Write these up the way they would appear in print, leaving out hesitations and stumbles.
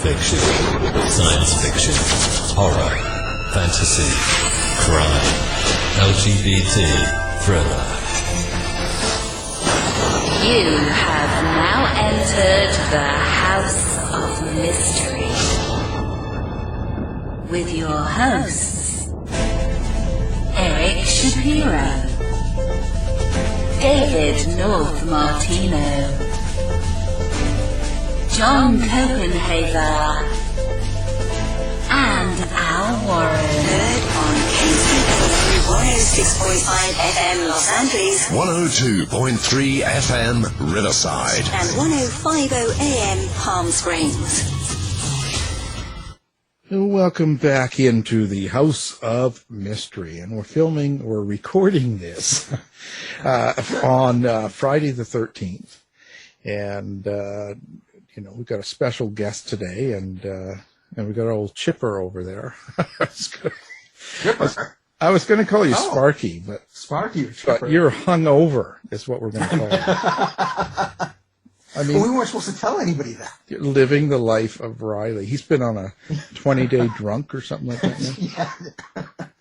fiction, science fiction, horror, fantasy, crime, LGBT, thriller. You have now entered the House of Mystery with your hosts, Eric Shapiro, David North Martino, John Copenhaver, and Al Warren. Heard on KCP 106.5 FM Los Angeles, 102.3 FM Riverside, and 105.0 AM Palm Springs. Welcome back into the House of Mystery, and we're recording this on Friday the 13th, and we've got a special guest today, and we've got old Chipper over there. Chipper? I was going to call you Sparky, but Sparky or Chipper? But you're hungover is what we're going to call you. I mean, we weren't supposed to tell anybody that. You're living the life of Riley. He's been on a 20-day drunk or something like that now. Yeah.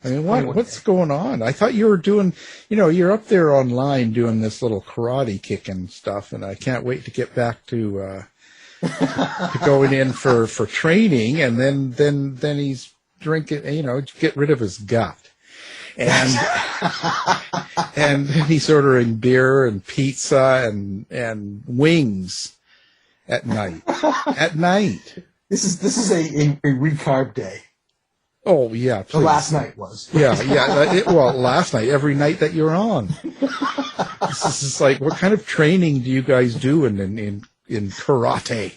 I mean, what's going on? I thought you were doing, you're up there online doing this little karate kicking stuff, and I can't wait to get back to going in for training, and then he's drinking, get rid of his gut. And he's ordering beer and pizza and wings at night. At night. This is a recarb day. Oh yeah, please. The last night was. Yeah. Last night, every night that you're on. This is like, what kind of training do you guys do in karate?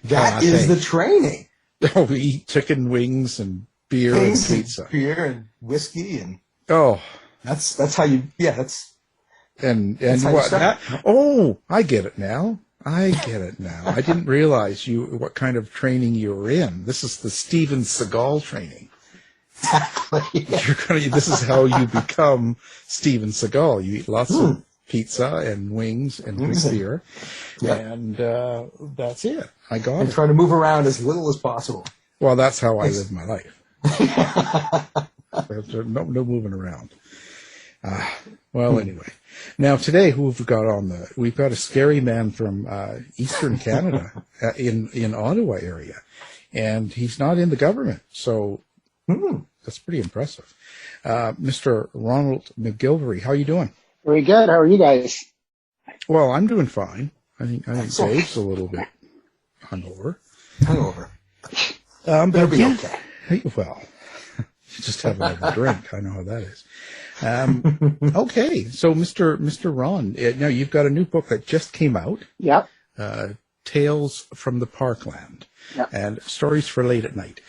That is the training. Oh, we eat chicken wings and beer and pizza. Beer and whiskey and. Oh, that's how you. Yeah, that's. And that's what? I get it now. I didn't realize what kind of training you were in. This is the Steven Seagal training. Exactly. Yeah. This is how you become Steven Seagal. You eat lots of pizza and wings and beer, and that's it. I got it. Trying to move around as little as possible. Well, that's how I live my life. No moving around. Anyway. Now today, we've got a scary man from Eastern Canada in Ottawa area, and he's not in the government, so that's pretty impressive. Mr. Ronald McGillvray, how are you doing? Very good. How are you guys? Well, I'm doing fine. I think Dave's a little bit hungover. Better be okay. Well, just have another drink. I know how that is. Okay, so Mr. Ron, now you've got a new book that just came out. Yep. Tales from the Parkland. Yep. And Stories for Late at Night.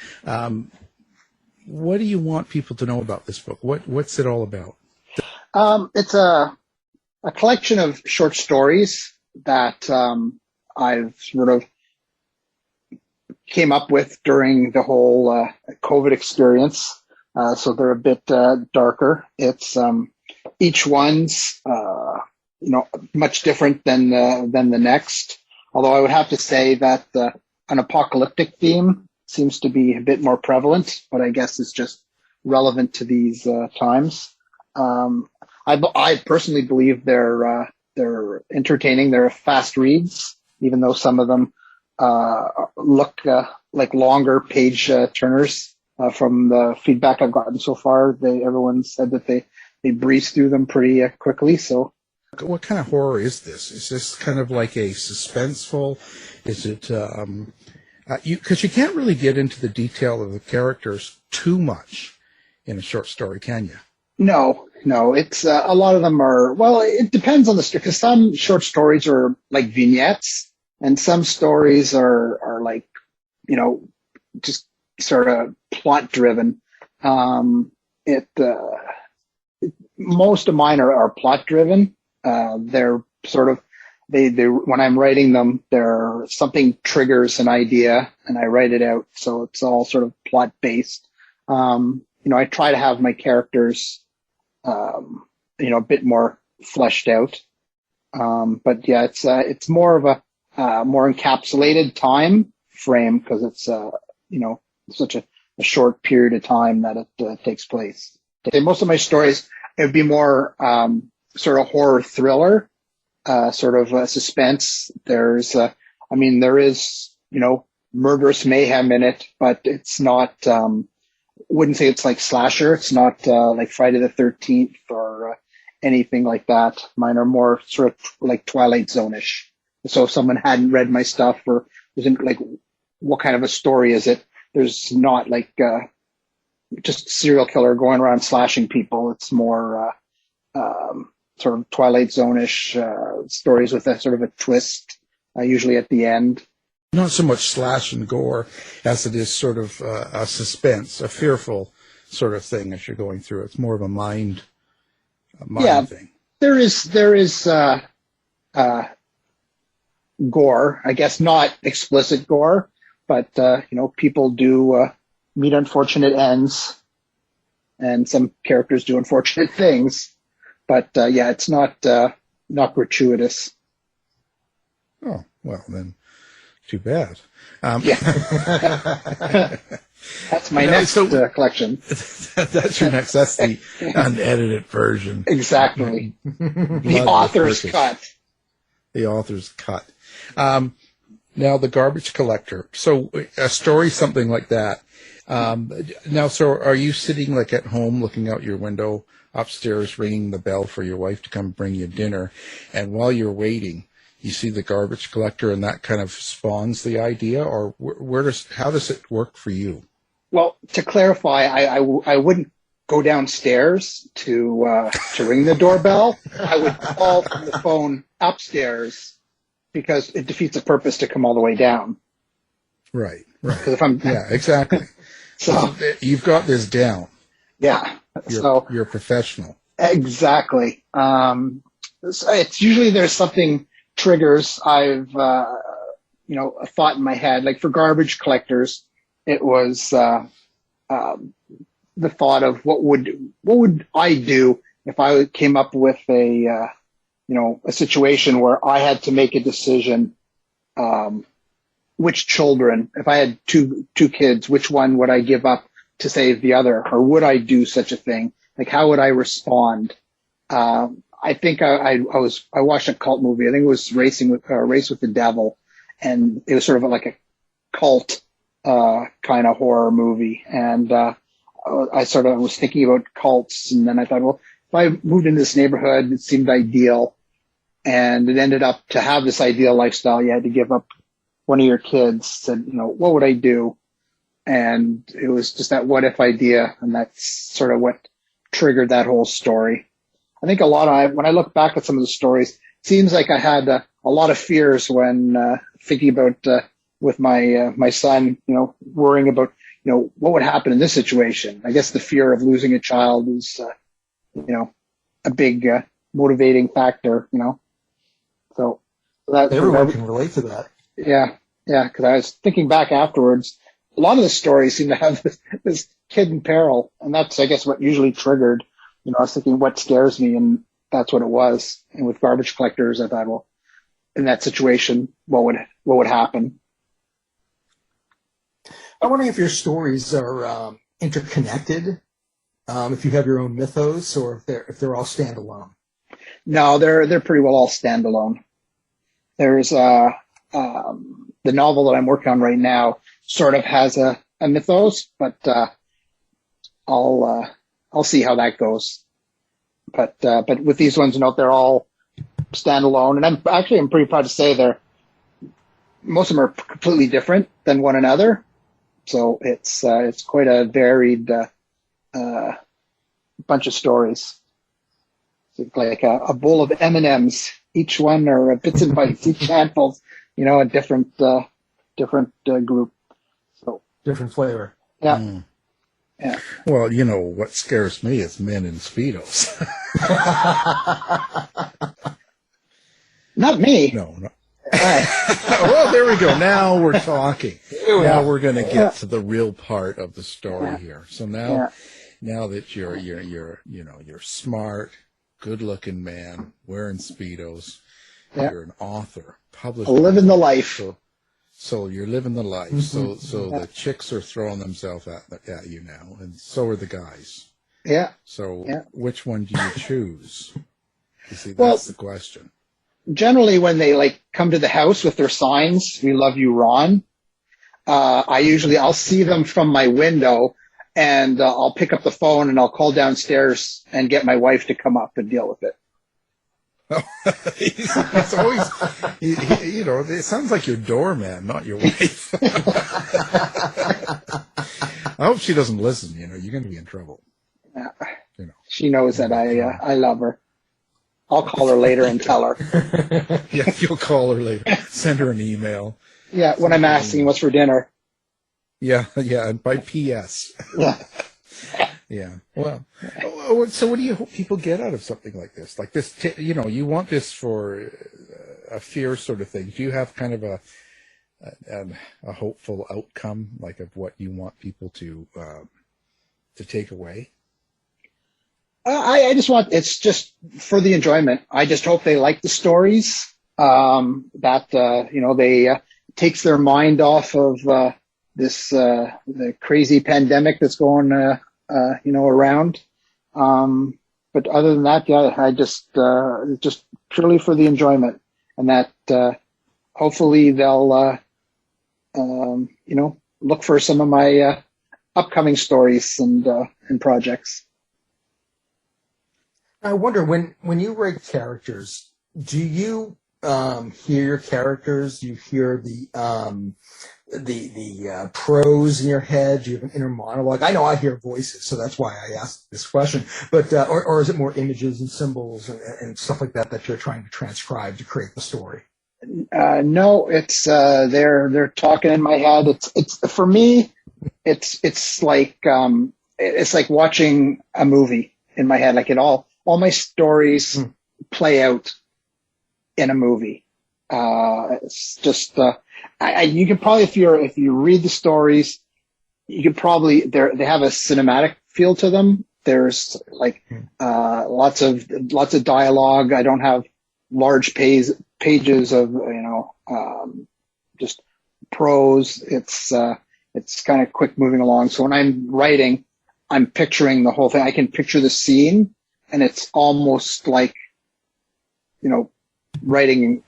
What do you want people to know about this book? What's it all about? It's a collection of short stories that I've sort of came up with during the whole COVID experience. So they're a bit darker. It's each one's much different than the next. Although I would have to say that an apocalyptic theme seems to be a bit more prevalent, but I guess it's just relevant to these times. I personally believe they're entertaining. They're fast reads, even though some of them look like longer page turners. From the feedback I've gotten so far, everyone said that they breeze through them pretty quickly. So, what kind of horror is this? Is this kind of like a suspenseful? Is it because you can't really get into the detail of the characters too much in a short story, can you? No. It's a lot of them are. Well, it depends on the story, because some short stories are like vignettes, and some stories are like just sort of plot driven. Most of mine are plot driven. They're sort of, they when I'm writing them, something triggers an idea and I write it out. So it's all sort of plot based. I try to have my characters, a bit more fleshed out. But yeah, it's more of a more encapsulated time frame because it's such a short period of time that it takes place. Most of my stories, it would be more sort of horror thriller, sort of suspense. There is murderous mayhem in it, but it's not. Wouldn't say it's like slasher. It's not like Friday the 13th or anything like that. Mine are more sort of like Twilight Zone-ish. So if someone hadn't read my stuff or wasn't like, what kind of a story is it? There's not like just serial killer going around slashing people. It's more sort of Twilight Zone-ish stories with a sort of a twist, usually at the end. Not so much slash and gore as it is sort of a suspense, a fearful sort of thing as you're going through. It's more of a mind thing. There is gore, I guess not explicit gore, but people do meet unfortunate ends, and some characters do unfortunate things. But it's not gratuitous. Oh, well then. Too bad. That's my next collection. That's your next. That's the unedited version. Exactly. The author's cut. The author's cut. Now, The Garbage Collector. So a story, something like that. Now, so are you sitting like at home looking out your window upstairs, ringing the bell for your wife to come bring you dinner, and while you're waiting, you see The Garbage Collector, and that kind of spawns the idea, or how does it work for you? Well, to clarify, I wouldn't go downstairs to ring the doorbell. I would call from the phone upstairs because it defeats the purpose to come all the way down. Right. If I'm, yeah, exactly. So you've got this down. Yeah. You're a professional. Exactly. So it's usually there's something triggers I've a thought in my head. Like for Garbage Collectors, it was the thought of what would I do if I came up with a situation where I had to make a decision, which children, if I had two kids, which one would I give up to save the other, or would I do such a thing? Like how would I respond? I think I watched a cult movie. I think it was Race with the Devil, and it was sort of like a cult kind of horror movie. And I sort of was thinking about cults, and then I thought, well, if I moved into this neighborhood, it seemed ideal, and it ended up to have this ideal lifestyle. You had to give up one of your kids. Said, what would I do? And it was just that what if idea, and that's sort of what triggered that whole story. I think when I look back at some of the stories, it seems like I had a lot of fears when thinking about with my son, worrying about, what would happen in this situation. I guess the fear of losing a child is, a big motivating factor, So that everyone can relate to that. Yeah, because I was thinking back afterwards, a lot of the stories seem to have this kid in peril, and that's, I guess, what usually triggered. I was thinking, what scares me, and that's what it was. And with Garbage Collectors, I thought, well, in that situation, what would happen? I'm wondering if your stories are interconnected, if you have your own mythos, or if they're all standalone. No, they're pretty well all standalone. There's the novel that I'm working on right now sort of has a mythos, but I'll see how that goes. But with these ones, they're all standalone, and I'm pretty proud to say most of them are completely different than one another. So it's quite a varied bunch of stories. It's like a bowl of M&Ms. Each one are bits and bytes. Each handful's a different group. So different flavor. Yeah. Mm. Yeah. Well, what scares me is men in Speedos. Not me. No. Right. Well, there we go. Now we're talking. Now we're going to get to the real part of the story here. So now that you're smart, good-looking man wearing Speedos, you're an author, publisher, living the life. So you're living the life. So the chicks are throwing themselves at you now, and so are the guys. Yeah. So which one do you choose? You see, Well, that's the question. Generally, when they like come to the house with their signs, "We love you, Ron," I'll see them from my window, and I'll pick up the phone and I'll call downstairs and get my wife to come up and deal with it. It's always, it sounds like your doorman, not your wife. I hope she doesn't listen. You're going to be in trouble. She knows that I love her. I'll call her later and tell her. Yeah, you'll call her later. Send her an email. Yeah, when I'm asking what's for dinner. Yeah, and by PS. Yeah. Yeah. Well, so what do you hope people get out of something like this? Like this, you want this for a fear sort of thing. Do you have kind of a hopeful outcome, like of what you want people to take away? I just want, it's just for the enjoyment. I just hope they like the stories, they takes their mind off of this the crazy pandemic that's going around. But other than that, I just purely for the enjoyment, and that hopefully they'll look for some of my upcoming stories and projects. I wonder, when you write characters, do you hear your characters? Do you hear the prose in your head? Do you have an inner monologue? I know I hear voices, so that's why I asked this question. But or is it more images and symbols and stuff like that you're trying to transcribe to create the story? No, it's they're talking in my head. It's for me. It's like watching a movie in my head. Like all my stories play out in a movie. It's just you can probably, if you read the stories, you could probably they have a cinematic feel to them. There's like lots of dialogue. I don't have large pages of just prose. It's kind of quick moving along. So when I'm writing, I'm picturing the whole thing. I can picture the scene, and it's almost like writing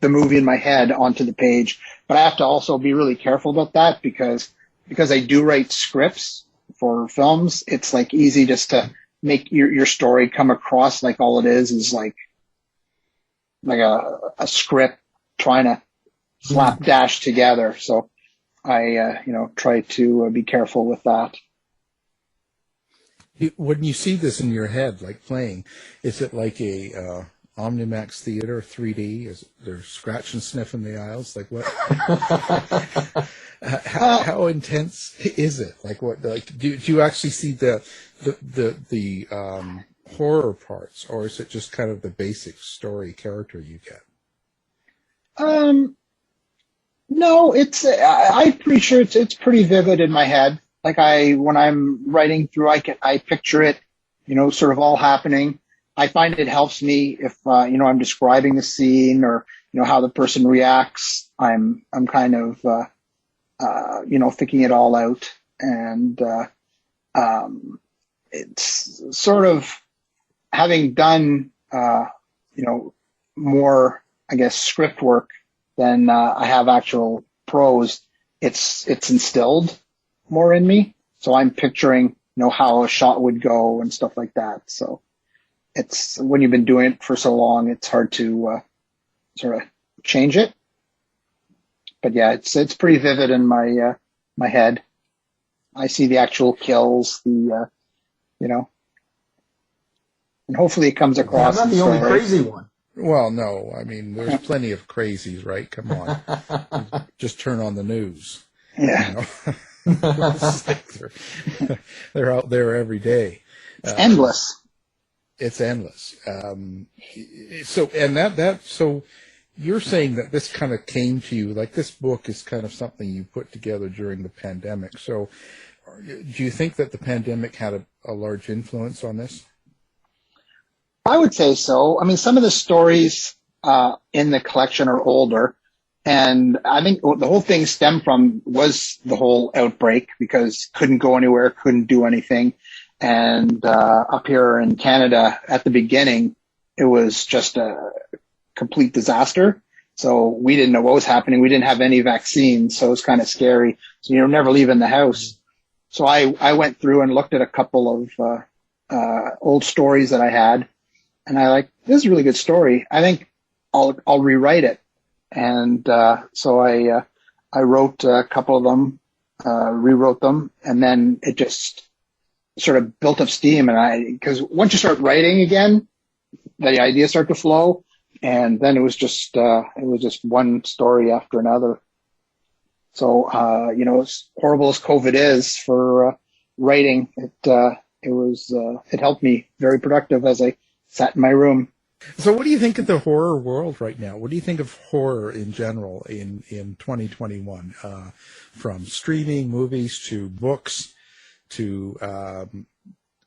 the movie in my head onto the page. But I have to also be really careful about that because I do write scripts for films. It's like easy just to make your story come across like all it is like a script trying to slapdash together. So I try to be careful with that. When you see this in your head, like playing, is it like a Omnimax theater 3D? Is there scratch and sniff in the aisles? Like what? How intense is it? Like what? Like do you actually see the horror parts, or is it just kind of the basic story character you get? No, I'm pretty sure it's pretty vivid in my head. Like when I'm writing through, I picture it, sort of all happening. I find it helps me if, I'm describing the scene or, how the person reacts. I'm kind of, thinking it all out. And, it's sort of having done, more, I guess, script work than, I have actual prose. It's instilled more in me. So I'm picturing, how a shot would go and stuff like that. So it's, when you've been doing it for so long, it's hard to sort of change it. But yeah, it's pretty vivid in my head. I see the actual kills, and hopefully it comes across. I'm not the only crazy one. Well, no, I mean, there's plenty of crazies, right? Come on. Just turn on the news. Yeah. They're out there every day. It's endless. It's endless. So you're saying that this kind of came to you, like this book is kind of something you put together during the pandemic. So do you think that the pandemic had a large influence on this? I would say so. I mean, some of the stories in the collection are older, And I think what the whole thing stemmed from was the whole outbreak, because couldn't go anywhere, couldn't do anything. And up here in Canada at the beginning, it was just a complete disaster. So we didn't know what was happening. We didn't have any vaccines, so it was kind of scary. So you're never leaving the house. So I went through and looked at a couple of old stories that I had, and this is a really good story. I think I'll rewrite it. And so I wrote a couple of them, rewrote them, and then it just sort of built up steam. And because once you start writing again, the ideas start to flow, and then it was just one story after another. So as horrible as COVID is for writing, it helped me very productive as I sat in my room. So what do you think of the horror world right now? What do you think of horror in general in 2021? From streaming movies to books to,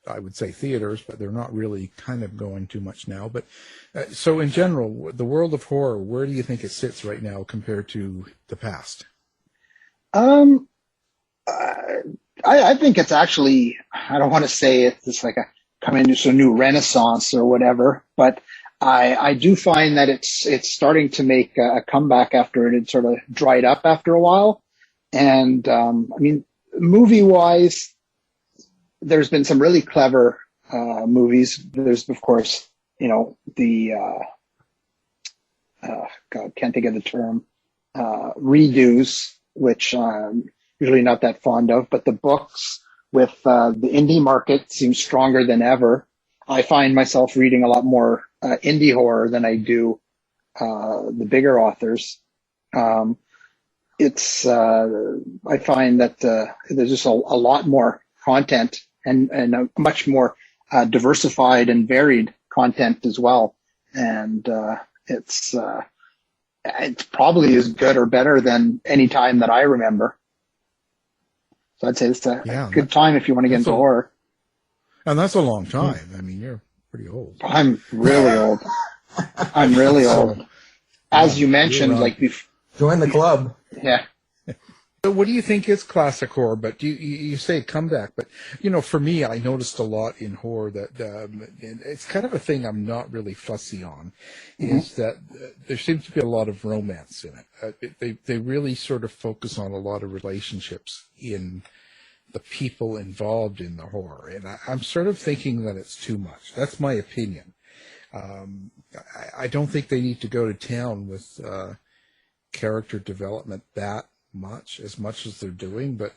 I would say theaters, but they're not really kind of going too much now. But so in general, the world of horror, where do you think it sits right now compared to the past? I think it's actually, I don't want to say it's like coming into a new renaissance or whatever, but I do find that it's starting to make a comeback after it had sort of dried up after a while. And movie wise, there's been some really clever movies. There's, of course, can't think of the term, redos, which I'm usually not that fond of, but the books with the indie market seems stronger than ever. I find myself reading a lot more indie horror than I do the bigger authors. I find that there's just a lot more content and a much more diversified and varied content as well. And it's probably as good or better than any time that I remember. So I'd say it's a good time if you want to get into horror. And that's a long time. I mean, you're pretty old. I'm really old. I'm really old. As you mentioned, join the club. Yeah. So what do you think is classic horror? But you say comeback, but for me, I noticed a lot in horror that it's kind of a thing I'm not really fussy on, is that there seems to be a lot of romance in it. They really sort of focus on a lot of relationships in the people involved in the horror, and I'm sort of thinking that it's too much. That's my opinion. I don't think they need to go to town with character development as much as they're doing, but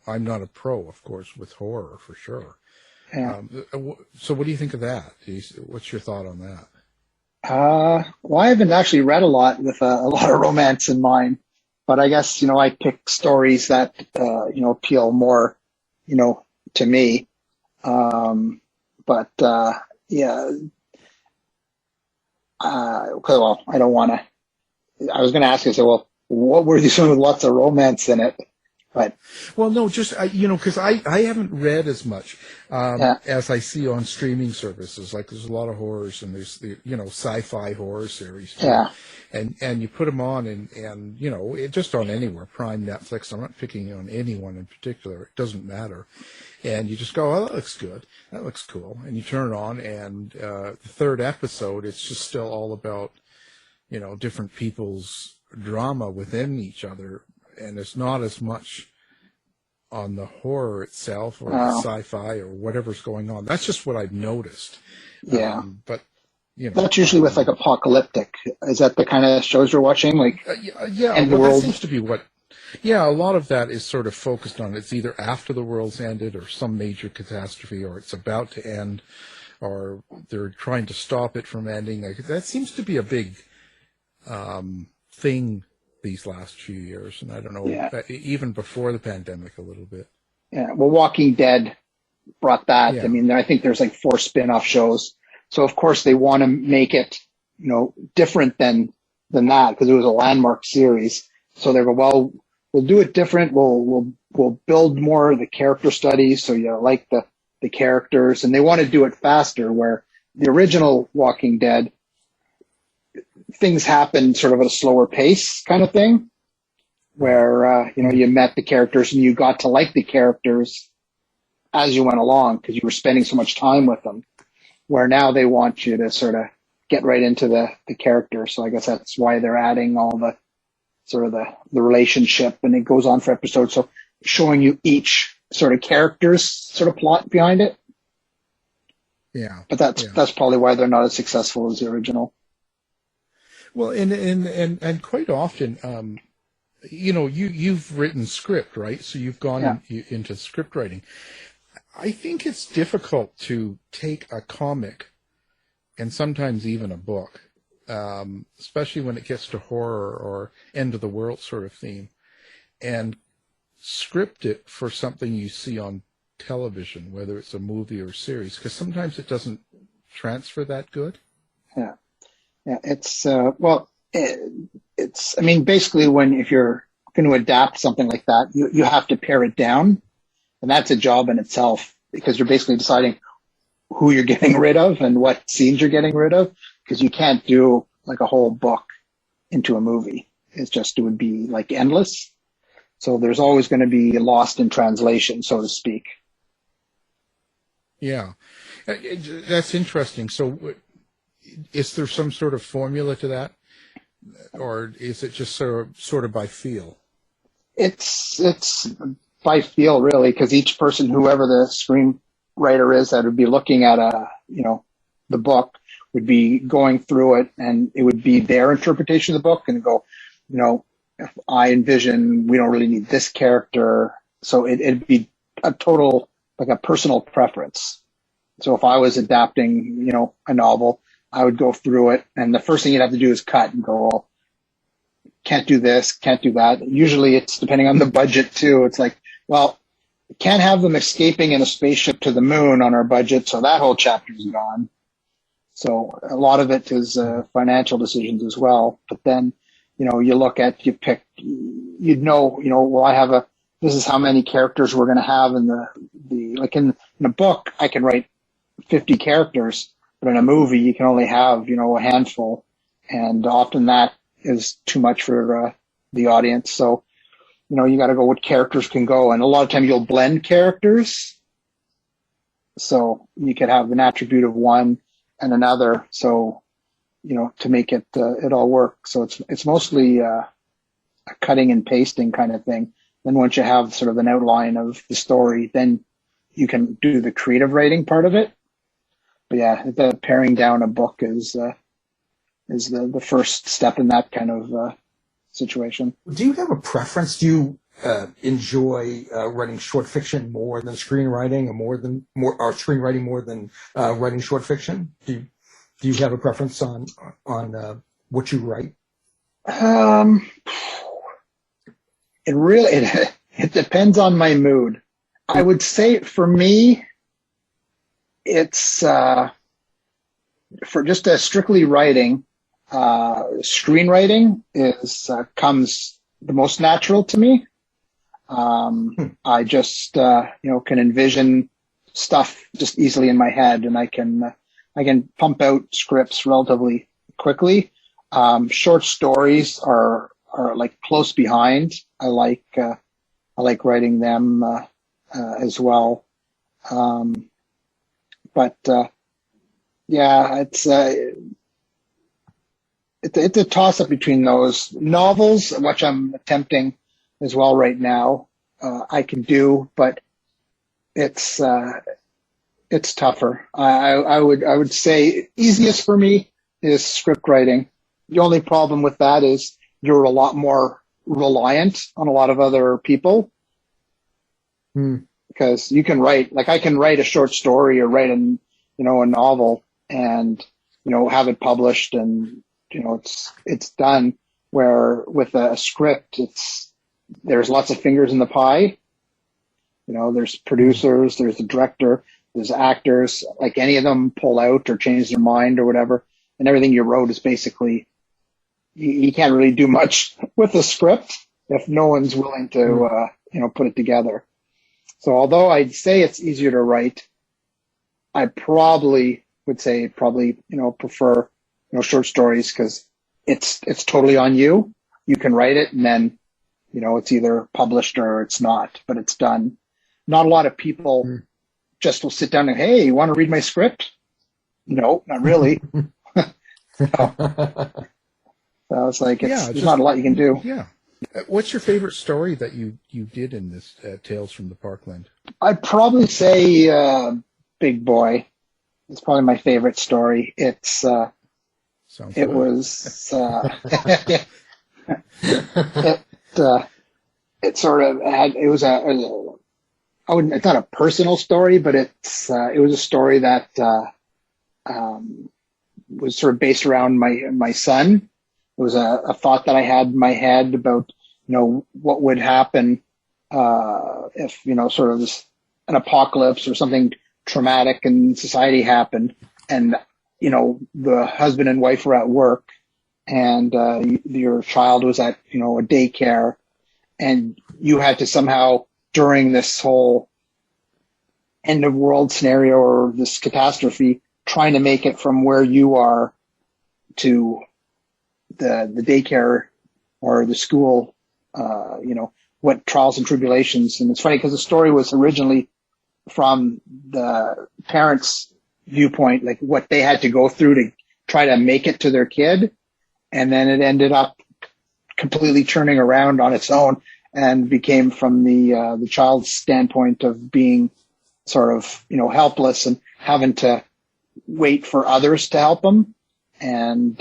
I'm not a pro, of course, with horror for sure. Yeah. So what do you think of that? What's your thought on that? Well, I haven't actually read a lot with a lot of romance in mind, but I guess, I pick stories that, appeal more, to me. I don't want to, I was going to ask you, what were these with lots of romance in it? But well, no, just because I haven't read as much as I see on streaming services. Like there's a lot of horrors, and there's the sci-fi horror series. Yeah, and you put them on, and it just on anywhere, Prime, Netflix. I'm not picking on anyone in particular. It doesn't matter. And you just go, oh, that looks good. That looks cool. And you turn it on, and the third episode, it's just still all about different people's drama within each other, and it's not as much on the horror itself or the sci-fi or whatever's going on. That's just what I've noticed. Yeah, but that's usually with apocalyptic. Is that the kind of shows you're watching? That seems to be what. Yeah, a lot of that is sort of focused on it's either after the world's ended or some major catastrophe, or it's about to end, or they're trying to stop it from ending. That seems to be a big thing these last few years, and I don't know, even before the pandemic a little bit. Yeah, well, Walking Dead brought that. Yeah. I mean, I think there's 4 spin-off shows, so of course they want to make it, different than that, because it was a landmark series. So they go, well, we'll do it different. We'll build more of the character studies, so you like the characters, and they want to do it faster. Where the original Walking Dead, things happen sort of at a slower pace kind of thing, where, you met the characters and you got to like the characters as you went along because you were spending so much time with them, where now they want you to sort of get right into the character. So I guess that's why they're adding all the sort of the relationship, and it goes on for episodes. So showing you each sort of character's sort of plot behind it. Yeah. But that's probably why they're not as successful as the original. Well, and quite often, you've written script, right? So you've gone into script writing. I think it's difficult to take a comic and sometimes even a book, especially when it gets to horror or end of the world sort of theme, and script it for something you see on television, whether it's a movie or series, because sometimes it doesn't transfer that good. Yeah. It's basically if you're going to adapt something like that, you have to pare it down, and that's a job in itself, because you're basically deciding who you're getting rid of and what scenes you're getting rid of, because you can't do like a whole book into a movie. It would be like endless. So there's always going to be lost in translation, so to speak. Yeah, that's interesting. So is there some sort of formula to that, or is it just sort of by feel? It's by feel, really, because each person, whoever the screenwriter is that would be looking at the book, would be going through it, and it would be their interpretation of the book, and go, if I envision we don't really need this character, so it'd be a total, like a personal preference. So if I was adapting, a novel, I would go through it, and the first thing you'd have to do is cut and go, well, can't do this, can't do that. Usually it's depending on the budget too. It's like, well, can't have them escaping in a spaceship to the moon on our budget, so that whole chapter's gone. So a lot of it is financial decisions as well. But then, this is how many characters we're going to have in a book, I can write 50 characters, but in a movie, you can only have, a handful. And often that is too much for the audience. So, you got to go what characters can go. And a lot of time you'll blend characters. So you could have an attribute of one and another. So, to make it all work. So it's mostly a cutting and pasting kind of thing. Then once you have sort of an outline of the story, then you can do the creative writing part of it. But yeah, the paring down a book is the first step in that kind of situation. Do you have a preference? Do you enjoy writing short fiction more than screenwriting, or screenwriting more than writing short fiction? Do you have a preference on what you write? It depends on my mood. I would say for me, it's for just strictly writing. Screenwriting comes the most natural to me. I just can envision stuff just easily in my head, and I can pump out scripts relatively quickly. Short stories are like close behind. I like writing them as well. It's a toss up between those. Novels, which I'm attempting as well right now. I can do, but it's tougher. I would say easiest for me is script writing. The only problem with that is you're a lot more reliant on a lot of other people. Because you can write, like I can write a short story or write a novel and, have it published and, it's done, where with a script, there's lots of fingers in the pie. There's producers, there's the director, there's actors, like any of them pull out or change their mind or whatever. And everything you wrote is basically, you can't really do much with a script if no one's willing to, put it together. So although I'd say it's easier to write, I probably would say prefer, short stories, because it's totally on you. You can write it, and then, it's either published or it's not, but it's done. Not a lot of people just will sit down and, hey, you want to read my script? No, not really. So it's like, there's not a lot you can do. Yeah. What's your favorite story that you did in this Tales from the Parkland? I'd probably say Big Boy. It's probably my favorite story. It was it sort of had, it was it's not a personal story, but it was a story that was sort of based around my son. It was a thought that I had in my head about, what would happen if, sort of an apocalypse or something traumatic in society happened, and, the husband and wife were at work, and your child was at, a daycare, and you had to somehow, during this whole end of world scenario or this catastrophe, trying to make it from where you are to the daycare or the school, what trials and tribulations. And it's funny because the story was originally from the parents' viewpoint, like what they had to go through to try to make it to their kid. And then it ended up completely turning around on its own and became from the child's standpoint of being sort of, helpless and having to wait for others to help them. And,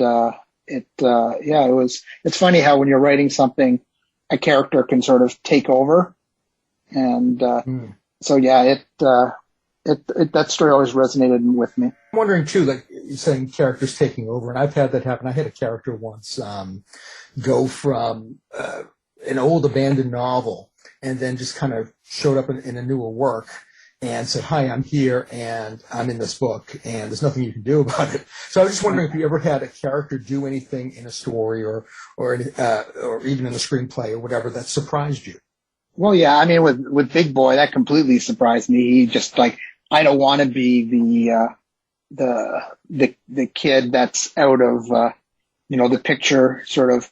it's funny how when you're writing something, a character can sort of take over. And, that story always resonated with me. I'm wondering too, like you're saying characters taking over, and I've had that happen. I had a character once, go from, an old abandoned novel and then just kind of showed up in a newer work and said, hi, I'm here and I'm in this book and there's nothing you can do about it. So I was just wondering if you ever had a character do anything in a story or even in a screenplay or whatever that surprised you. Well, yeah, I mean, with Big Boy, that completely surprised me. He just like, I don't want to be the kid that's out of, the picture, sort of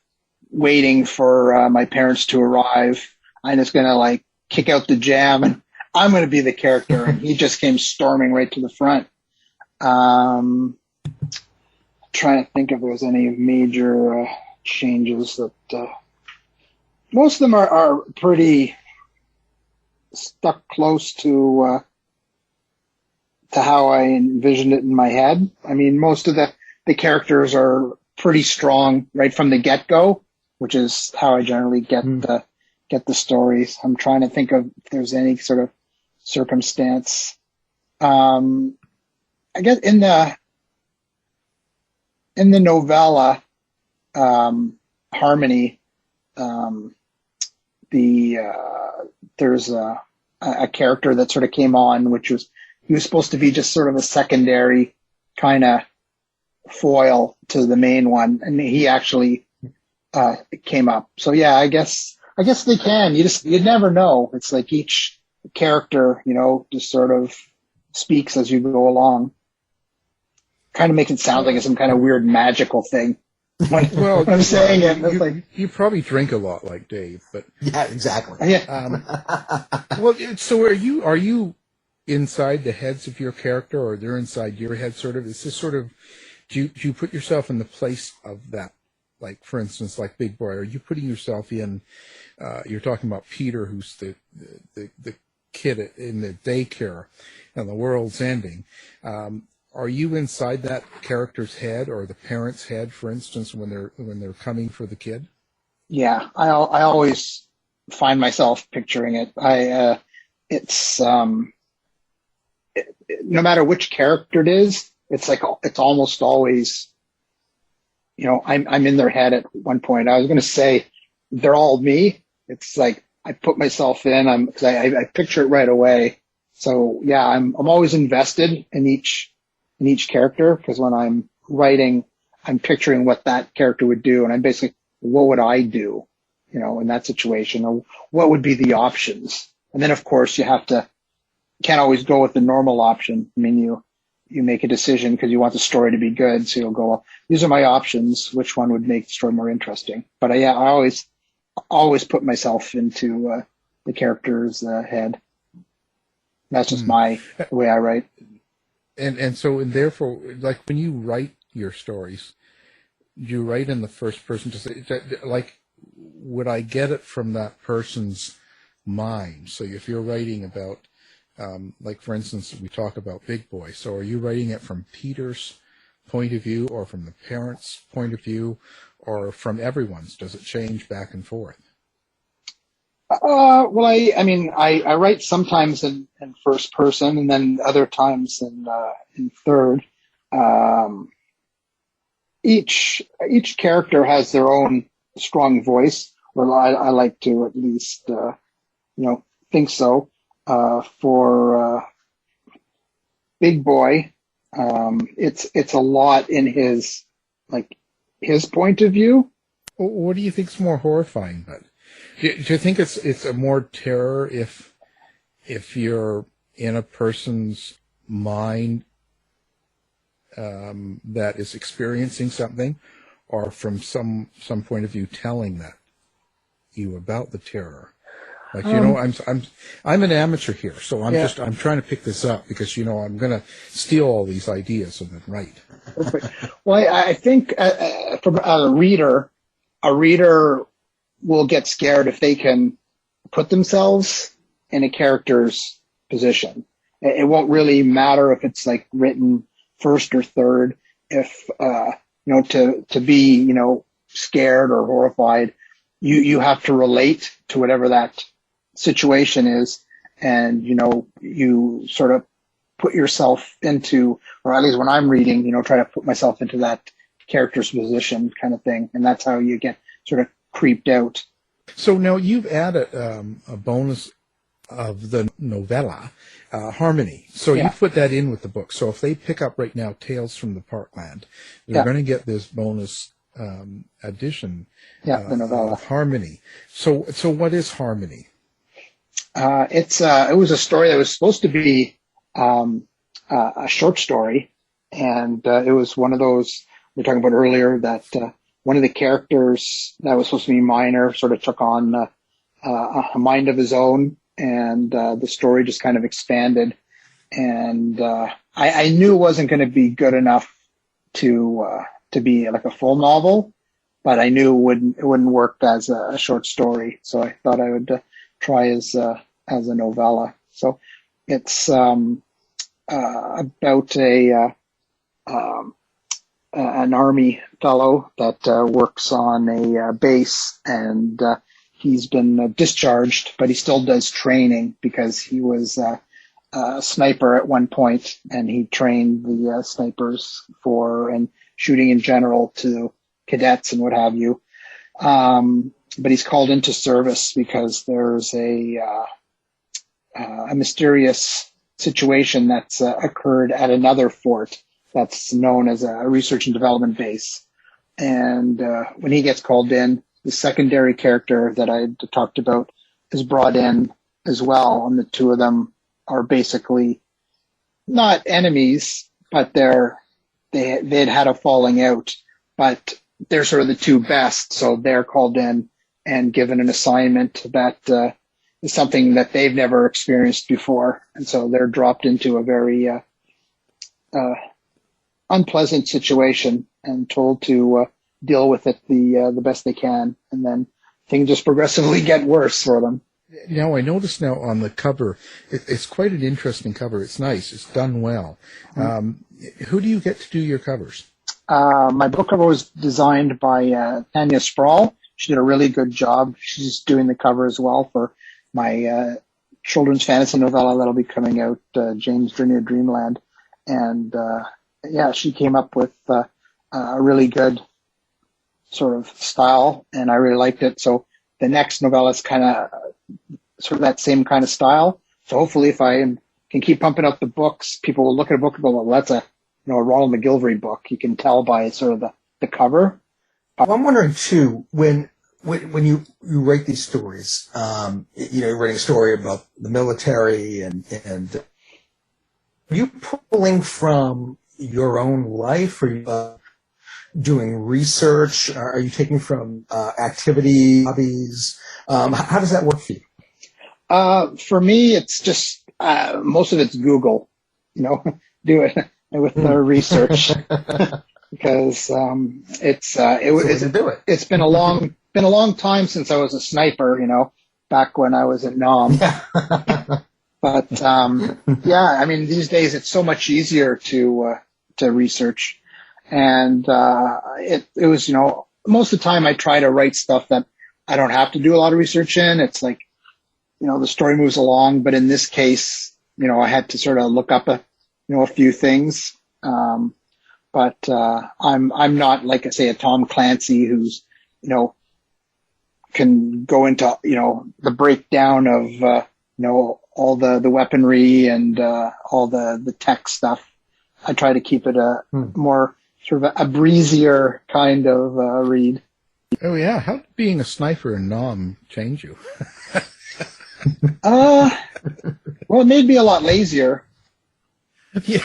waiting for my parents to arrive. I'm just going to like kick out the jam and I'm going to be the character. And he just came storming right to the front. Trying to think if there was any major changes that most of them are pretty stuck close to how I envisioned it in my head. I mean, most of the characters are pretty strong right from the get-go, which is how I generally get the stories. I'm trying to think of if there's any sort of circumstance. I guess in the novella, Harmony, there's a character that sort of came on, which was, he was supposed to be just sort of a secondary kind of foil to the main one. And he actually, came up. So yeah, I guess they can. You never know. It's like each character, just sort of speaks as you go along. Kind of makes it sound like it's some kind of weird magical thing. When I'm saying it, you probably drink a lot like Dave, but yeah, exactly. Yeah. Well, so are you inside the heads of your character, or they're inside your head? Sort of. Is this sort of? Do you put yourself in the place of that? Like, for instance, like Big Boy, are you putting yourself in? You're talking about Peter, who's the kid in the daycare, and the world's ending. Are you inside that character's head or the parent's head, for instance, when they're coming for the kid? Yeah, I always find myself picturing it. It's no matter which character it is, it's almost always, I'm in their head at one point. I was going to say they're all me. It's like I put myself in. Because I picture it right away. So yeah, I'm always invested in each character, because when I'm writing, I'm picturing what that character would do, and I'm basically, what would I do, in that situation, or what would be the options? And then of course you can't always go with the normal option. I mean, you make a decision because you want the story to be good. So you'll go, well, these are my options. Which one would make the story more interesting? But I always put myself into the character's head. That's just the way I write. And so, and therefore, like when you write your stories, you write in the first person to say, like, would I get it from that person's mind? So if you're writing about, like for instance, we talk about Big Boy. So are you writing it from Peter's point of view, or from the parents' point of view, or from everyone's? Does it change back and forth? Well, I write sometimes in first person, and then other times in third. Each character has their own strong voice, or I like to at least think so. For Big Boy, it's a lot in his point of view. What do you think's more horrifying, Bud? Do you think it's a more terror if you're in a person's mind that is experiencing something, or from some point of view telling you about the terror? Like, I'm an amateur here, so I'm trying to pick this up because I'm going to steal all these ideas and then write. Well, I think from a reader will get scared if they can put themselves in a character's position. It won't really matter if it's like written first or third. If to be scared or horrified, you have to relate to whatever that situation is, and you sort of put yourself into, or at least when I'm reading, try to put myself into that character's position, kind of thing, and that's how you get sort of creeped out. So now you've added a bonus of the novella, Harmony. So you put that in with the book. So if they pick up right now Tales from the Parkland, they're going to get this bonus edition, the novella Harmony. So what is Harmony? It was a story that was supposed to be a short story, and it was one of those we were talking about earlier that one of the characters that was supposed to be minor sort of took on a mind of his own, and the story just kind of expanded. And I knew it wasn't going to be good enough to be like a full novel, but I knew it wouldn't work as a short story. So I thought I would try as a novella. So it's about an army fellow that works on a base, and he's been discharged, but he still does training because he was a sniper at one point, and he trained the snipers and shooting in general to cadets and what have you. But he's called into service because there's a mysterious situation that's occurred at another fort that's known as a research and development base. And when he gets called in, the secondary character that I talked about is brought in as well, and the two of them are basically not enemies, but they'd had a falling out, but they're sort of the two best, so they're called in and given an assignment that is something that they've never experienced before, and so they're dropped into a very unpleasant situation and told to deal with it the best they can, and then things just progressively get worse for them. Now, I noticed now on the cover, it's quite an interesting cover. It's nice. It's done well. Who do you get to do your covers? My book cover was designed by Tanya Sproul. She did a really good job. She's doing the cover as well for my children's fantasy novella that'll be coming out, Jane's Journey of Dreamland. And she came up with a really good sort of style, and I really liked it. So the next novella is kind of sort of that same kind of style. So hopefully if I can keep pumping out the books, people will look at a book and go, well, that's a Ronald McGillvray book. You can tell by sort of the cover. Well, I'm wondering too, when you write these stories, you're writing a story about the military and you pulling from your own life? Are you doing research? Are you taking from activity, hobbies? How does that work for you? For me, it's just most of it's Google. Do it with the research because it's been a long time since I was a sniper. Back when I was at NOM. But yeah, I mean, these days it's so much easier to research, and it was most of the time I try to write stuff that I don't have to do a lot of research in. It's like the story moves along, but in this case, I had to sort of look up a few things. But I'm not like I say a Tom Clancy who's can go into the breakdown of all the weaponry and all the tech stuff. I try to keep it a more sort of a breezier kind of read. Oh yeah, how did being a sniper in NOM change you? Well, it made me a lot lazier. Yeah,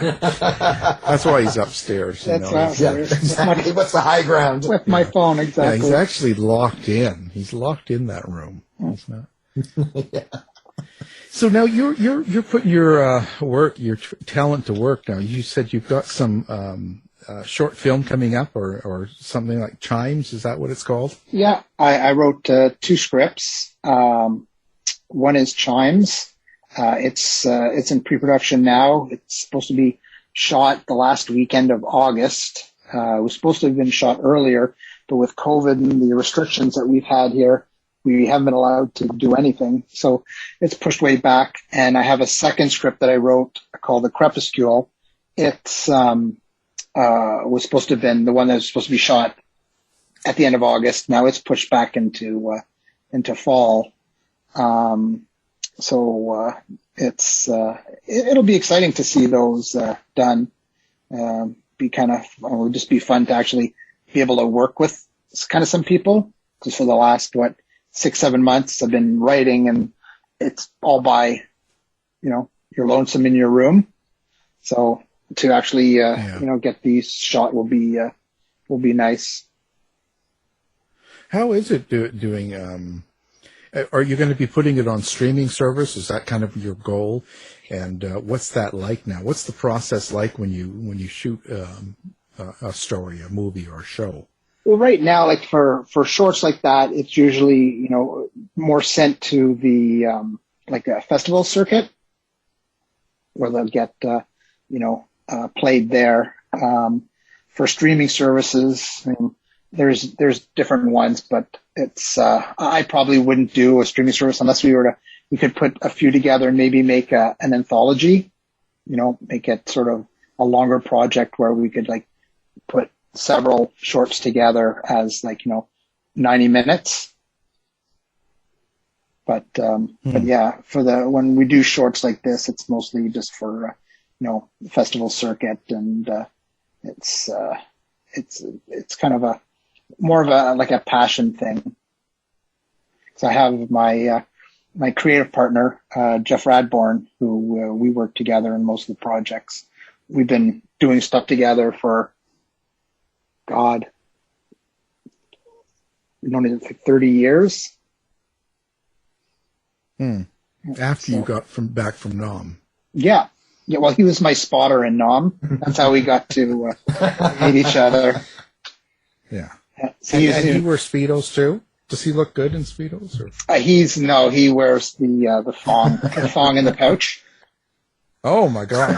that's why he's upstairs. That's right. Yeah, exactly. What's the high ground? With my phone, exactly. Yeah, he's actually locked in. He's locked in that room. He's not. Yeah. So now you're putting your your talent to work now. You said you've got some short film coming up, or something like Chimes. Is that what it's called? Yeah, I wrote 2 scripts. One is Chimes. It's in pre-production now. It's supposed to be shot the last weekend of August. It was supposed to have been shot earlier, but with COVID and the restrictions that we've had here, we haven't been allowed to do anything. So it's pushed way back. And I have a second script that I wrote called The Crepuscule. It's was supposed to have been the one that was supposed to be shot at the end of August. Now it's pushed back into fall. So it'll be exciting to see those done. It would just be fun to actually be able to work with kind of some people. Because for the last 6-7 months I've been writing, and it's all by you're lonesome in your room. So to actually get these shot will be nice. How is it doing? Are you going to be putting it on streaming service? Is that kind of your goal? And what's that like now? What's the process like when you shoot a story, a movie, or a show? Well, right now, like for shorts like that, it's usually more sent to the like a festival circuit where they'll get played there. For streaming services, I mean, there's different ones, but it's I probably wouldn't do a streaming service unless we could put a few together and maybe make an anthology, make it sort of a longer project where we could like put several shorts together as 90 minutes. But yeah, when we do shorts like this, it's mostly just for festival circuit, and it's kind of a more of a passion thing. So I have my creative partner, Jeff Radbourne, who we work together in most of the projects. We've been doing stuff together for, God, we've known it for 30 years. After you got back from NOM. Yeah. Yeah, well, he was my spotter in NOM. That's how we got to meet each other. Yeah. So and he wears Speedos too? Does he look good in Speedos? Or? He wears the thong in the pouch. Oh my God.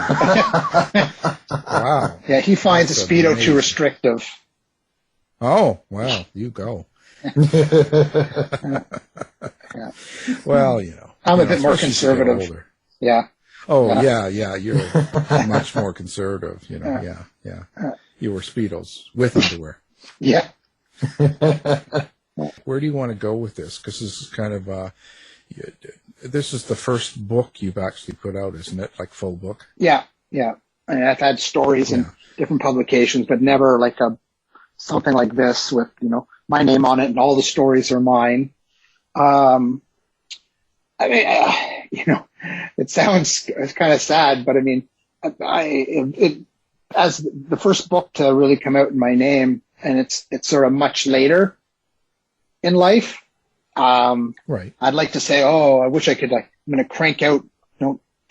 Wow. Yeah, he finds a Speedo too restrictive. Oh, wow. You go. Yeah. Well, I'm a bit more conservative. Yeah. Oh, yeah. You're much more conservative, Yeah. You wear Speedos with underwear. Yeah. Where do you want to go with this? Because this is kind of, this is the first book you've actually put out, isn't it? Like full book? Yeah. I mean, I've had stories in different publications, but never like something like this with, my name on it and all the stories are mine. I mean, it sounds kind of sad, but I mean, as the first book to really come out in my name, and it's sort of much later in life. Right. I'd like to say, oh, I wish I could, I'm going to crank out,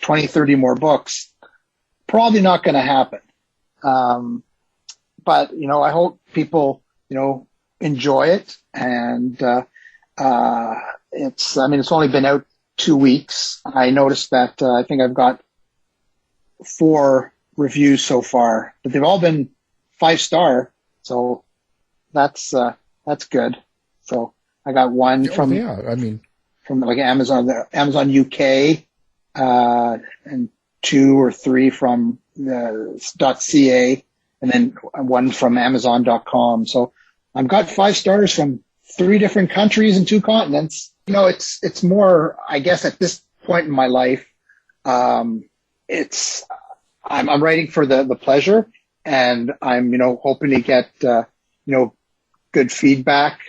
20, 30 more books. Probably not going to happen. But, I hope people, enjoy it. And, it's only been out 2 weeks. I noticed that, I think I've got 4 reviews so far, but they've all been 5-star. So that's good. So I got one from like Amazon UK, and 2 or 3 from the .ca, and then one from Amazon.com. So I've got 5 stars from 3 different countries and 2 continents. It's more, I guess, at this point in my life, I'm writing for the pleasure, and I'm, hoping to get, good feedback,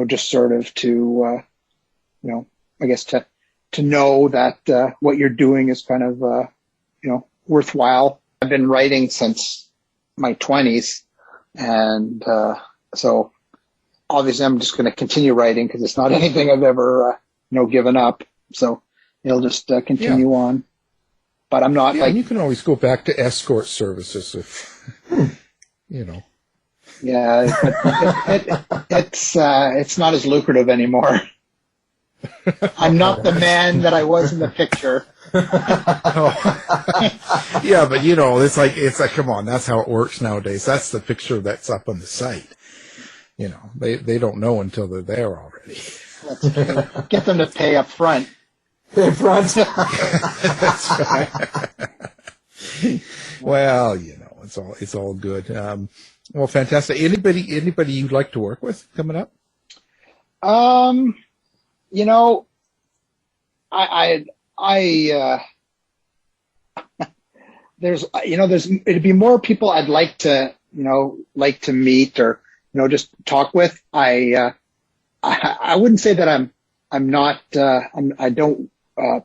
just sort of to, I guess to know that, what you're doing is kind of, worthwhile. I've been writing since my 20s. And, so obviously I'm just going to continue writing because it's not anything I've ever, given up. So it'll just continue on. But I'm not and you can always go back to escort services if, Yeah, but it's not as lucrative anymore. I'm not the man that I was in the picture. Yeah, but it's like, come on, that's how it works nowadays. That's the picture that's up on the site. They don't know until they're there already. Get them to pay up front. In front. That's right. Well, it's all good. Well, fantastic. Anybody you'd like to work with coming up? It'd be more people I'd like to meet or, just talk with. I wouldn't say that I don't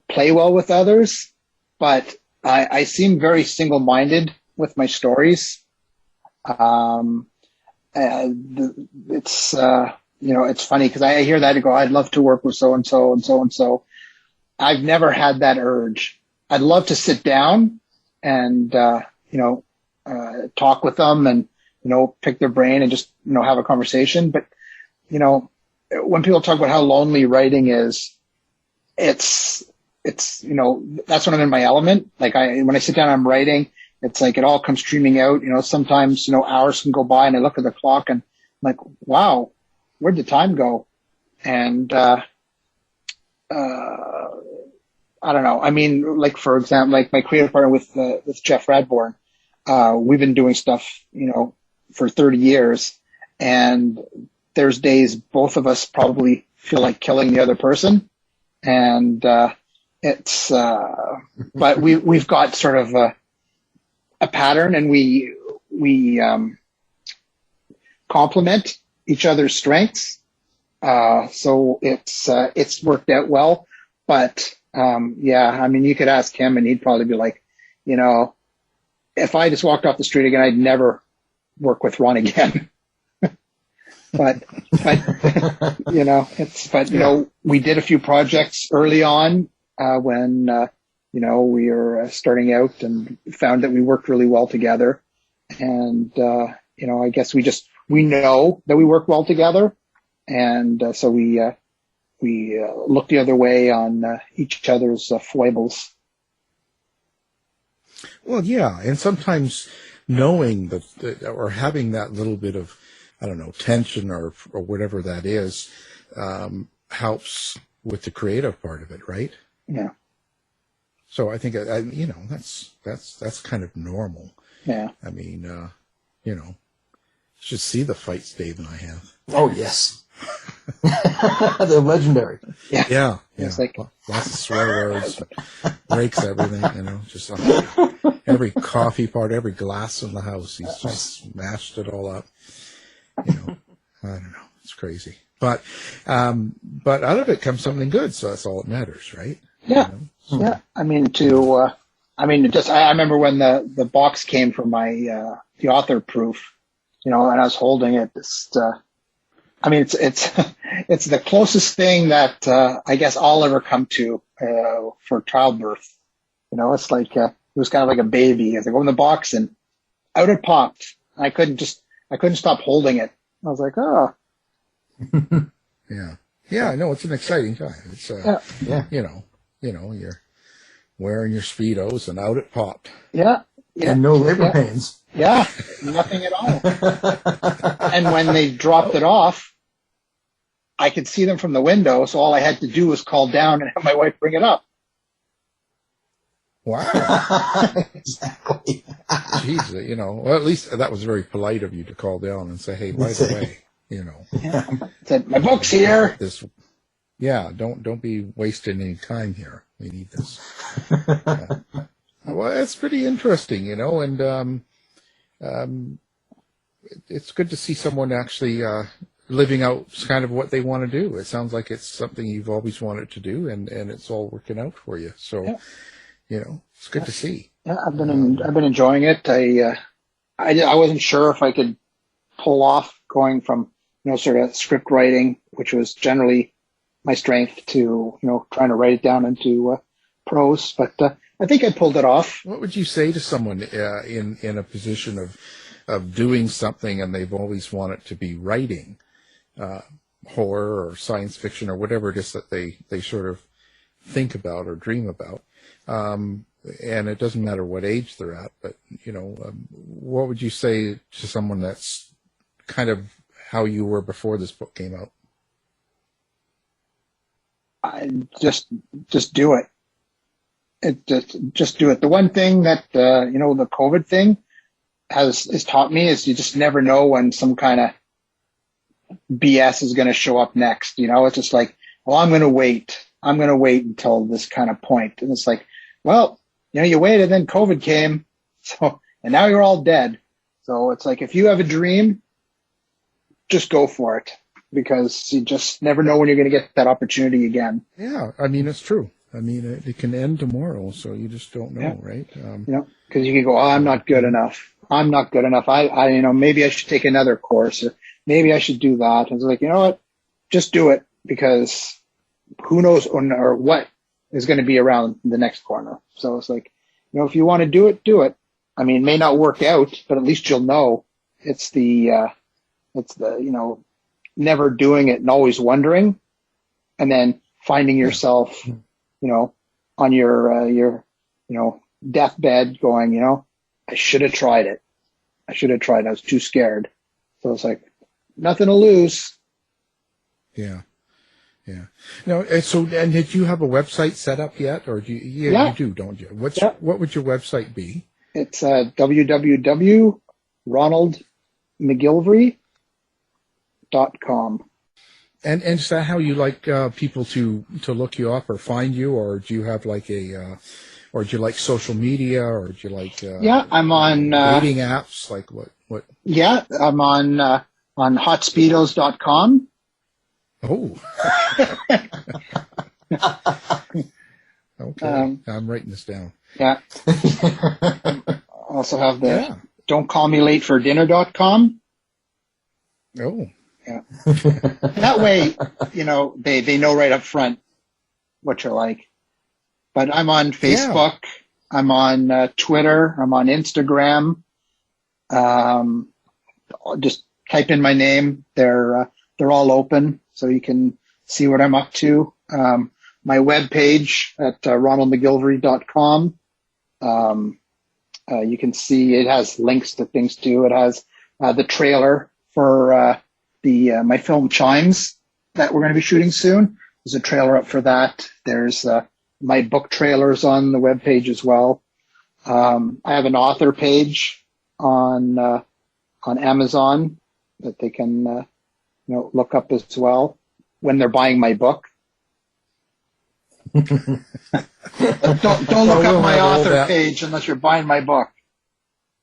play well with others, but I seem very single-minded with my stories. It's funny because I hear that and go, I'd love to work with so-and-so and so-and-so. I've never had that urge. I'd love to sit down and, talk with them and, pick their brain and just, have a conversation. But, when people talk about how lonely writing is, it's, that's when I'm in my element. Like when I sit down, I'm writing, it's like it all comes streaming out. Sometimes, hours can go by and I look at the clock and I'm like, wow, where'd the time go? And, I don't know. I mean, like, for example, like my creative partner with Jeff Radborn, we've been doing stuff, for 30 years, and there's days both of us probably feel like killing the other person. And, it's, but we've got sort of a pattern, and we complement each other's strengths. So it's worked out well, but, you could ask him and he'd probably be like, if I just walked off the street again, I'd never work with Ron again. but we did a few projects early on, when, we were starting out and found that we worked really well together. And, I guess we know that we work well together. And, so we look the other way on each other's foibles. Well, yeah, and sometimes knowing that or having that little bit of, I don't know, tension or whatever that is, helps with the creative part of it, right? Yeah. So I think that's kind of normal. Yeah. I mean, should see the fights Dave and I have. Oh yes. They're legendary. Yeah. It's like lots of swear words, breaks everything, just every coffee part, every glass in the house. He's just smashed it all up. I don't know. It's crazy. But out of it comes something good. So that's all that matters, right? Yeah. You know? Yeah. I mean, I remember when the box came from my, the author proof, and I was holding it. It's it's the closest thing that, I guess I'll ever come to, for childbirth. It's like, it was kind of like a baby. As I go in the box and out it popped. I couldn't stop holding it. I was like, oh. Yeah. Yeah, I know. It's an exciting time. It's, you're wearing your Speedos and out it popped. Yeah. Yeah. And no labor pains. Yeah. Nothing at all. And when they dropped it off, I could see them from the window. So all I had to do was call down and have my wife bring it up. Wow. Exactly. Jeez, well, at least that was very polite of you to call down and say, hey, by the way, Yeah. Said, my book's here. Don't be wasting any time here. We need this. Well, it's pretty interesting, and it's good to see someone actually living out kind of what they want to do. It sounds like it's something you've always wanted to do, and it's all working out for you. So, it's good to see. Yeah, I've been enjoying it. I wasn't sure if I could pull off going from sort of script writing, which was generally my strength, to trying to write it down into prose, but I think I pulled it off. What would you say to someone in a position of doing something and they've always wanted to be writing horror or science fiction or whatever it is that they sort of think about or dream about? And it doesn't matter what age they're at, but, what would you say to someone that's kind of how you were before this book came out? I just do it. Just do it. The one thing that, the COVID thing has taught me is you just never know when some kind of BS is going to show up next. It's just like, well, I'm going to wait until this kind of point. And it's like, well, you waited, then COVID came. So, and now you're all dead. So it's like, if you have a dream, just go for it, because you just never know when you're going to get that opportunity again. Yeah. I mean, it's true. I mean, it can end tomorrow, so you just don't know, right? Because you can go, oh, I'm not good enough. I'm not good enough. I maybe I should take another course, or maybe I should do that. And it's like, you know what? Just do it, because who knows or what is going to be around the next corner. So it's like, if you want to do it, do it. I mean, it may not work out, but at least you'll know. It's the never doing it and always wondering, and then finding yourself, on your deathbed going, I should have tried it. I was too scared. So it's like, nothing to lose. Yeah. Yeah. No, and did you have a website set up yet, or do you? Yeah, you do, don't you? What would your website be? It's www.ronaldmcgillvray.com. And is that how you like people to look you up or find you, or do you have like or do you like social media, or do you like? I'm on dating apps. Like what? Yeah, I'm on hotspeedos.com. Oh. Okay. I'm writing this down. Yeah. Also have the don't call me late for dinner.com. Oh. Yeah. That way, they know right up front what you're like. But I'm on Facebook. Yeah. I'm on Twitter. I'm on Instagram. Just type in my name. They're all open, so you can see what I'm up to. My webpage at ronaldmcgillvray.com. You can see it has links to things too. It has the trailer for my film Chimes that we're going to be shooting soon. There's a trailer up for that. There's my book trailers on the webpage as well. I have an author page on Amazon that they can look up as well when they're buying my book. Don't look up my author page unless you're buying my book.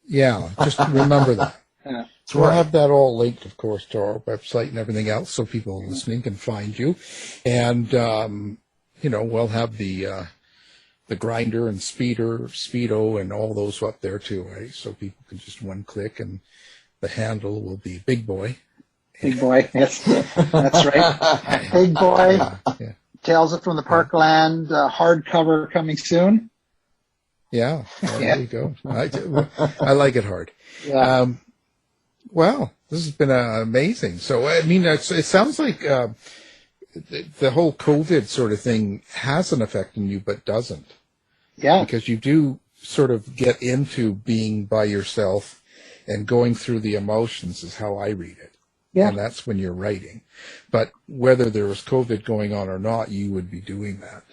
Yeah, just remember that. Yeah. So we'll have that all linked, of course, to our website and everything else, so people listening can find you. And we'll have the the grinder and speedo and all those up there too, right? So people can just one click and the handle will be Big Boy. Big Boy, yes, that's right. Big Boy, Yeah. Tales from the Parkland, hardcover coming soon. Yeah, well, there you go. I like it hard. Yeah. Well, this has been amazing. So, I mean, it sounds like the whole COVID sort of thing has an effect on you, but doesn't. Yeah. Because you do sort of get into being by yourself and going through the emotions is how I read it. Yeah. And that's when you're writing. But whether there was COVID going on or not, you would be doing that.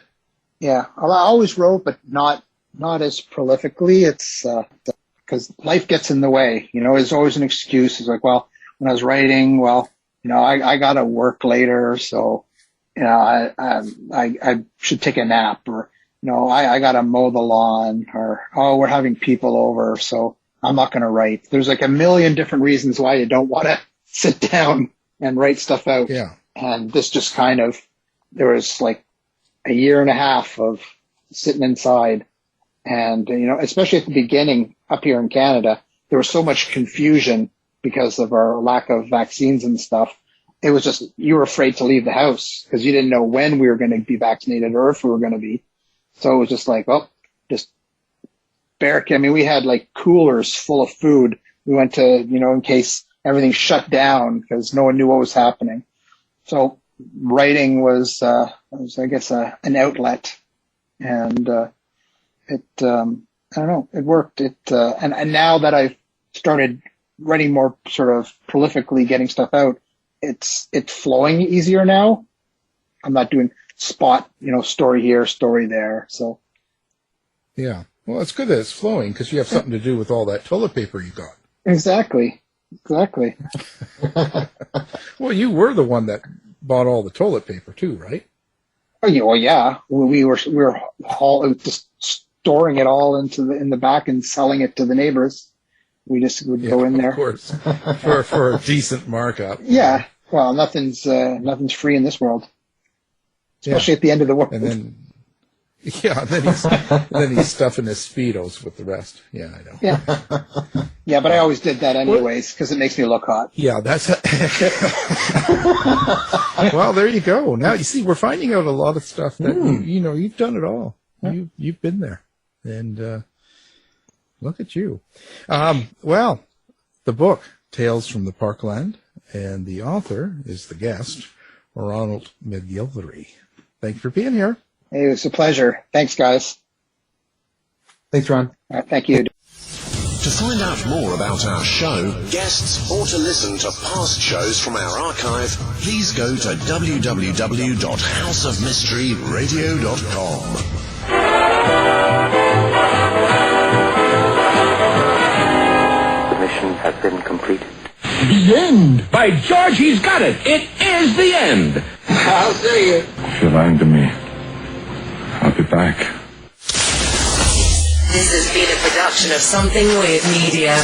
Yeah. I always wrote, but not as prolifically. It's because life gets in the way. You know, there's always an excuse. It's like, well, when I was writing, well, you know, I got to work later, so you know, I should take a nap, or you know, I got to mow the lawn, or oh, we're having people over, so I'm not going to write. There's like a million different reasons why you don't want to sit down and write stuff out. Yeah. And this just kind of, there was like a year and a half of sitting inside. And, you know, especially at the beginning up here in Canada, there was so much confusion because of our lack of vaccines and stuff. It was just, you were afraid to leave the house because you didn't know when we were going to be vaccinated or if we were going to be. So it was just like, oh, just barricade. I mean, we had like coolers full of food. We went to, you know, in case everything shut down because no one knew what was happening. So writing was I guess, an outlet. And, I don't know, it worked. And now that I've started writing more sort of prolifically, getting stuff out, it's flowing easier now. I'm not doing spot, you know, story here, story there. So. Yeah. Well, it's good that it's flowing because you have something to do with all that toilet paper you got. Exactly. Well, you were the one that bought all the toilet paper too, right? Oh, yeah. Well, yeah. We were just storing it all in the back and selling it to the neighbors. We just would go in there. Of course, for a decent markup. Yeah. Well, nothing's free in this world, especially at the end of the world. And then, he's stuffing his Speedos with the rest. Yeah, I know. Yeah. Yeah, but I always did that anyways because it makes me look hot. Yeah, that's. Well, there you go. Now you see, we're finding out a lot of stuff that you know you've done it all. You've been there, and look at you. Well, the book Tales from the Parkland, and the author is the guest, Ronald McGillvray. Thank you for being here. It was a pleasure. Thanks, guys. Thanks, Ron. Thank you. To find out more about our show, guests, or to listen to past shows from our archive, please go to www.houseofmysteryradio.com. The mission has been completed. The end! By George, he's got it! It is the end! I'll see you. If you're lying to me, I'll be back. This has been a production of Something Weird Media.